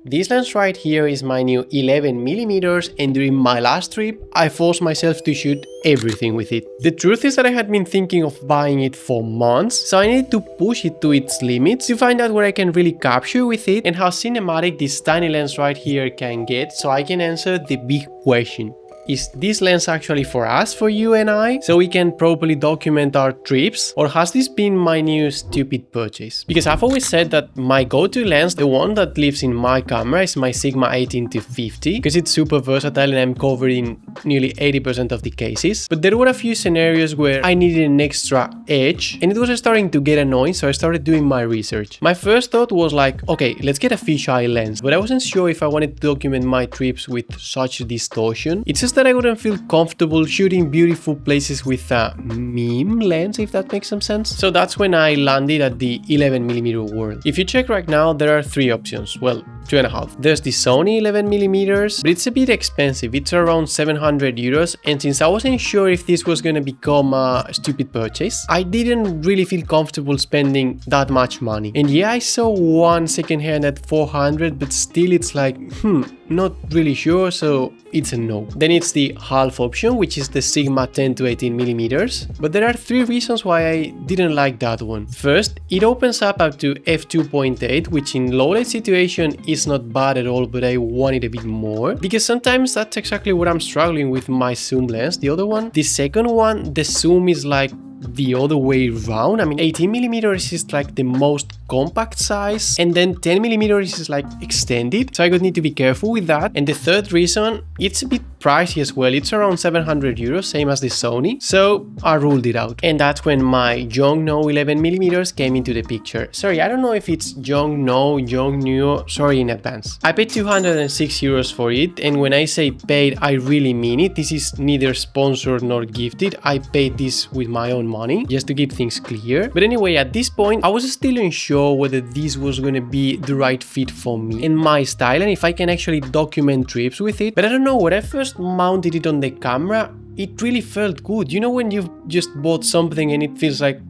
This lens right here is my new 11mm, and during my last trip I forced myself to shoot everything with it. The truth is that I had been thinking of buying it for months, so I needed to push it to its limits to find out what I can really capture with it and how cinematic this tiny lens right here can get, so I can answer the big question. Is this lens actually for us, for you and I, so we can properly document our trips, or has this been my new stupid purchase? Because I've always said that my go-to lens, the one that lives in my camera, is my Sigma 18-50 because it's super versatile and I'm covered in nearly 80% of the cases. But there were a few scenarios where I needed an extra edge and it was starting to get annoying, so I started doing my research. My first thought was like, okay, let's get a fisheye lens, but I wasn't sure if I wanted to document my trips with such distortion. It's just that I wouldn't feel comfortable shooting beautiful places with a meme lens, if that makes some sense. So that's when I landed at the 11mm world. If you check right now, there are three options. Well, 2.5. There's the Sony 11mm, but it's a bit expensive. It's around 700 euros, and since I wasn't sure if this was gonna become a stupid purchase, I didn't really feel comfortable spending that much money. And yeah, I saw one secondhand at 400, but still it's like, not really sure, so it's a no. Then it's the half option, which is the Sigma 10-18mm, but there are three reasons why I didn't like that one. First, it opens up to f2.8, which in low light situation is not bad at all, but I want it a bit more, because sometimes that's exactly what I'm struggling with my zoom lens. The other one, the second one, the zoom is like the other way around. I mean, 18mm is like the most compact size, and then 10mm is like extended, so I would need to be careful with that. And the third reason, it's a bit pricey as well. It's around 700 euros, same as the Sony, so I ruled it out. And that's when my Yongnuo 11mm came into the picture. Sorry, I don't know if it's Yongnuo, sorry in advance. I paid 206 euros for it, and when I say paid, I really mean it. This is neither sponsored nor gifted. I paid this with my own money, just to keep things clear. But anyway, at this point, I was still unsure whether this was gonna be the right fit for me and my style, and if I can actually document trips with it. But I don't know, when I first mounted it on the camera, it really felt good. You know when you've just bought something and it feels like,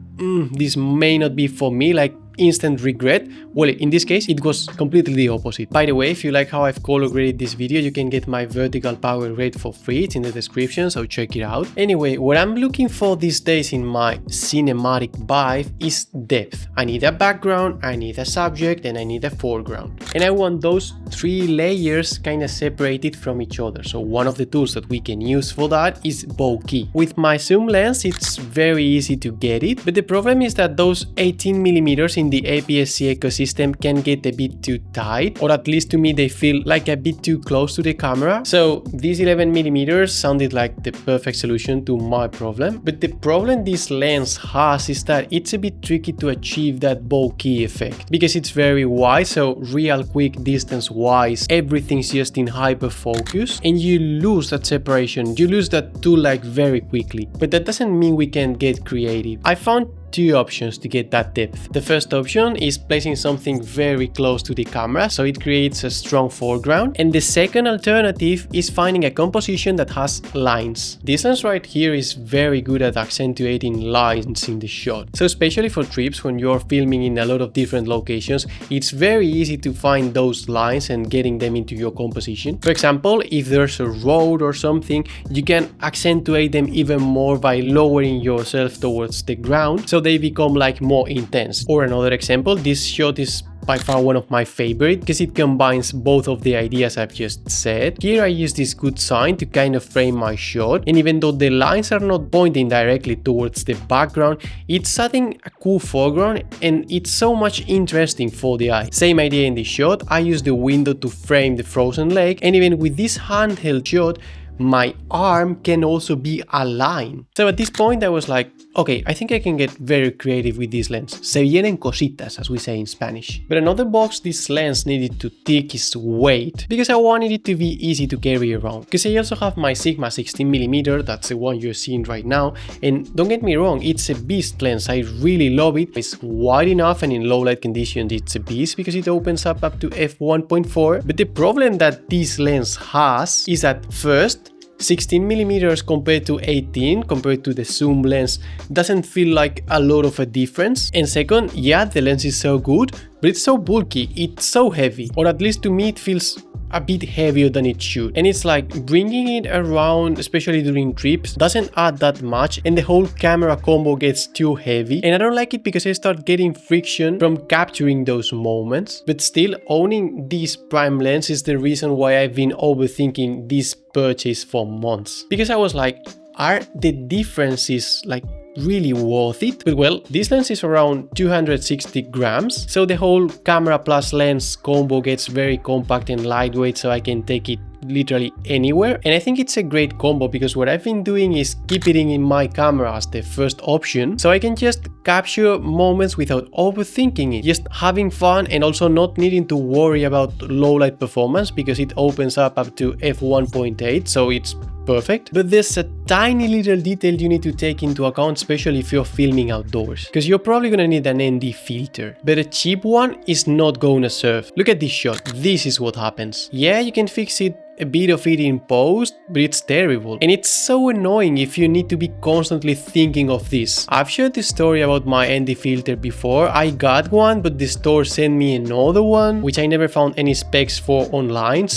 this may not be for me, like instant regret? Well, in this case, it was completely the opposite. By the way, if you like how I've color graded this video, you can get my vertical power grade for free. It's in the description, so check it out. Anyway, what I'm looking for these days in my cinematic vibe is depth. I need a background, I need a subject, and I need a foreground. And I want those three layers kind of separated from each other. So one of the tools that we can use for that is bokeh. With my zoom lens, it's very easy to get it, but the problem is that those 18mm in the APS-C ecosystem can get a bit too tight, or at least to me they feel like a bit too close to the camera. So these 11mm sounded like the perfect solution to my problem. But the problem this lens has is that it's a bit tricky to achieve that bokeh effect, because it's very wide, so real quick distance wise everything's just in hyper focus, and you lose that separation, you lose that tool like very quickly. But that doesn't mean we can get creative. I found two options to get that depth. The first option is placing something very close to the camera, so it creates a strong foreground. And the second alternative is finding a composition that has lines. This lens right here is very good at accentuating lines in the shot. So especially for trips when you're filming in a lot of different locations, it's very easy to find those lines and getting them into your composition. For example, if there's a road or something, you can accentuate them even more by lowering yourself towards the ground, so they become like more intense. Or another example, this shot is by far one of my favorite because it combines both of the ideas I've just said. Here I use this good sign to kind of frame my shot, and even though the lines are not pointing directly towards the background, it's adding a cool foreground and it's so much interesting for the eye. Same idea in the shot, I use the window to frame the frozen lake, and even with this handheld shot, my arm can also be a line. So at this point I was like, okay, I think I can get very creative with this lens. Se vienen cositas, as we say in Spanish. But another box this lens needed to tick is weight, because I wanted it to be easy to carry around. Because I also have my Sigma 16mm, that's the one you're seeing right now, and don't get me wrong, it's a beast lens, I really love it. It's wide enough, and in low light conditions it's a beast because it opens up to f1.4. But the problem that this lens has is that first, 16mm compared to 18 compared to the zoom lens doesn't feel like a lot of a difference. And second, yeah, the lens is so good, but it's so bulky, it's so heavy, or at least to me it feels a bit heavier than it should. And it's like bringing it around, especially during trips, doesn't add that much, and the whole camera combo gets too heavy. And I don't like it because I start getting friction from capturing those moments. But still, owning this prime lens is the reason why I've been overthinking this purchase for months. Because I was like, are the differences like really worth it? But well, this lens is around 260 grams, so the whole camera plus lens combo gets very compact and lightweight, so I can take it literally anywhere. And I think it's a great combo because what I've been doing is keeping it in my camera as the first option, so I can just capture moments without overthinking it, just having fun and also not needing to worry about low light performance because it opens up to f1.8, so it's perfect. But there's a tiny little detail you need to take into account, especially if you're filming outdoors, because you're probably gonna need an ND filter, but a cheap one is not gonna serve. Look at this shot, this is what happens. Yeah, you can fix it, a bit of it in post, but it's terrible. And it's so annoying if you need to be constantly thinking of this. I've shared this story about my ND filter before. I got one, but the store sent me another one, which I never found any specs for online.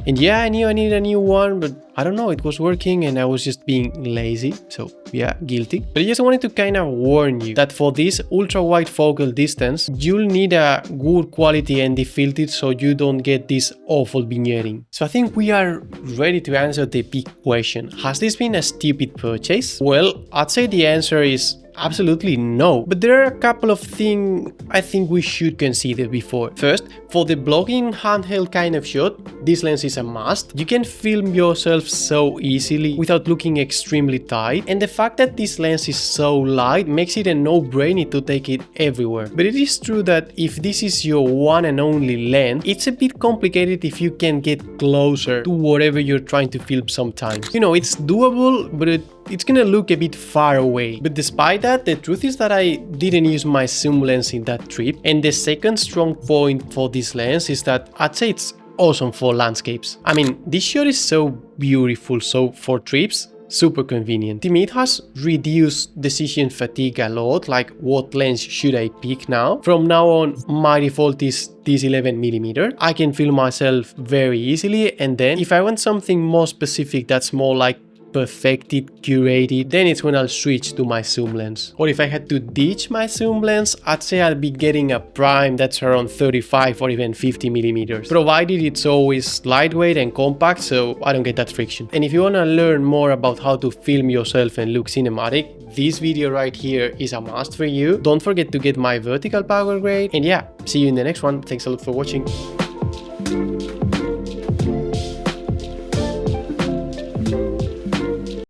And yeah, I knew I needed a new one, but I don't know, it was working and I was just being lazy. So yeah, guilty. But I just wanted to kind of warn you that for this ultra wide focal distance, you'll need a good quality ND filter so you don't get this awful vignetting. So I think we are ready to answer the big question. Has this been a stupid purchase? Well, I'd say the answer is absolutely no, but there are a couple of things I think we should consider before. First, for the blogging handheld kind of shot, this lens is a must. You can film yourself so easily without looking extremely tight, and the fact that this lens is so light makes it a no-brainer to take it everywhere. But it is true that if this is your one and only lens, it's a bit complicated if you can get closer to whatever you're trying to film sometimes. You know, it's doable, but it's gonna look a bit far away. But despite that, the truth is that I didn't use my zoom lens in that trip, and the second strong point for this lens is that I'd say it's awesome for landscapes. I mean, this shot is so beautiful, so for trips, super convenient. To me, it has reduced decision fatigue a lot, like what lens should I pick now? From now on, my default is this 11mm. I can film myself very easily, and then if I want something more specific that's more like perfected, curated, then it's when I'll switch to my zoom lens. Or if I had to ditch my zoom lens, I'd say I'd be getting a prime that's around 35 or even 50mm, provided it's always lightweight and compact so I don't get that friction. And if you want to learn more about how to film yourself and look cinematic, this video right here is a must for you. Don't forget to get my vertical power grade, and yeah, see you in the next one. Thanks a lot for watching.